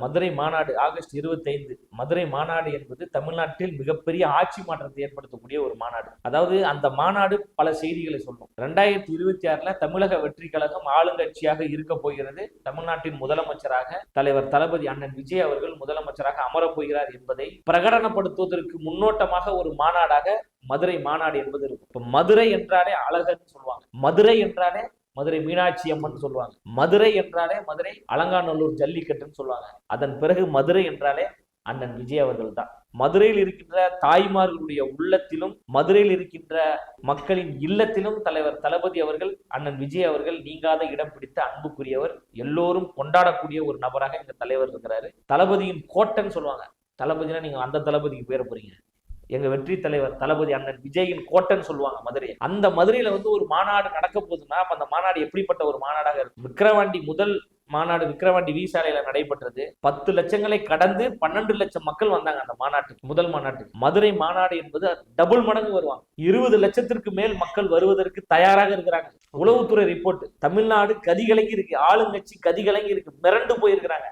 மதுரை மாநாடு ஆகஸ்ட் 25 மதுரை மாநாடு என்பது தமிழ்நாட்டில் மிகப்பெரிய ஆட்சி மாற்றத்தை ஏற்படுத்தக்கூடிய ஒரு மாநாடு. அதாவது அந்த மாநாடு பல செய்திகளை சொல்லும். 2026 தமிழக வெற்றி கழகம் ஆளுங்கட்சியாக இருக்க போகிறது. தமிழ்நாட்டின் முதலமைச்சராக தலைவர் தளபதி அண்ணன் விஜய் அவர்கள் முதலமைச்சராக அமரப் போகிறார் என்பதை பிரகடனப்படுத்துவதற்கு முன்னோட்டமாக ஒரு மாநாடாக மதுரை மாநாடு என்பது இருக்கும். இப்ப மதுரை என்றாலே அழகன்னு சொல்லுவாங்க, மதுரை என்றாலே மதுரை மீனாட்சி அம்மன் சொல்லுவாங்க, மதுரை என்றாலே மதுரை அலங்காநல்லூர் ஜல்லிக்கட்டுன்னு சொல்லுவாங்க. அதன் பிறகு மதுரை என்றாலே அண்ணன் விஜய் அவர்கள் தான். மதுரையில் இருக்கின்ற தாய்மார்களுடைய உள்ளத்திலும் மதுரையில் இருக்கின்ற மக்களின் இல்லத்திலும் தலைவர் தளபதி அவர்கள் அண்ணன் விஜய் அவர்கள் நீங்காத இடம் பிடித்த அன்புக்குரியவர், எல்லோரும் கொண்டாடக்கூடிய ஒரு நபராக இந்த தலைவர் இருக்கிறாரு. தளபதியின் கோட்டைன்னு சொல்லுவாங்க. தளபதினா நீங்க அந்த தளபதிக்கு பேர போறீங்க. எங்க வெற்றி தலைவர் தளபதி அண்ணன் விஜயின் கோட்டைன்னு சொல்லுவாங்க மதுரை. அந்த மதுரையில ஒரு மாநாடு நடக்க போகுதுன்னா அந்த மாநாடு எப்படிப்பட்ட ஒரு மாநாடாக இருக்கும்? விக்கிரவாண்டி முதல் மாநாடு விக்கிரவாண்டி வி சாலையில நடைபெற்றது. 10 லட்சங்களை கடந்து 12 லட்சம் மக்கள் வந்தாங்க அந்த மாநாட்டுக்கு, முதல் மாநாட்டுக்கு. மதுரை மாநாடு என்பது டபுள் மடங்கு வருவாங்க. 20 லட்சத்திற்கு மேல் மக்கள் வருவதற்கு தயாராக இருக்கிறாங்க. உளவுத்துறை ரிப்போர்ட், தமிழ்நாடு கதிகலங்கி இருக்கு, ஆளுங்கட்சி கதிகலங்கி இருக்கு, மிரண்டு போயிருக்கிறாங்க.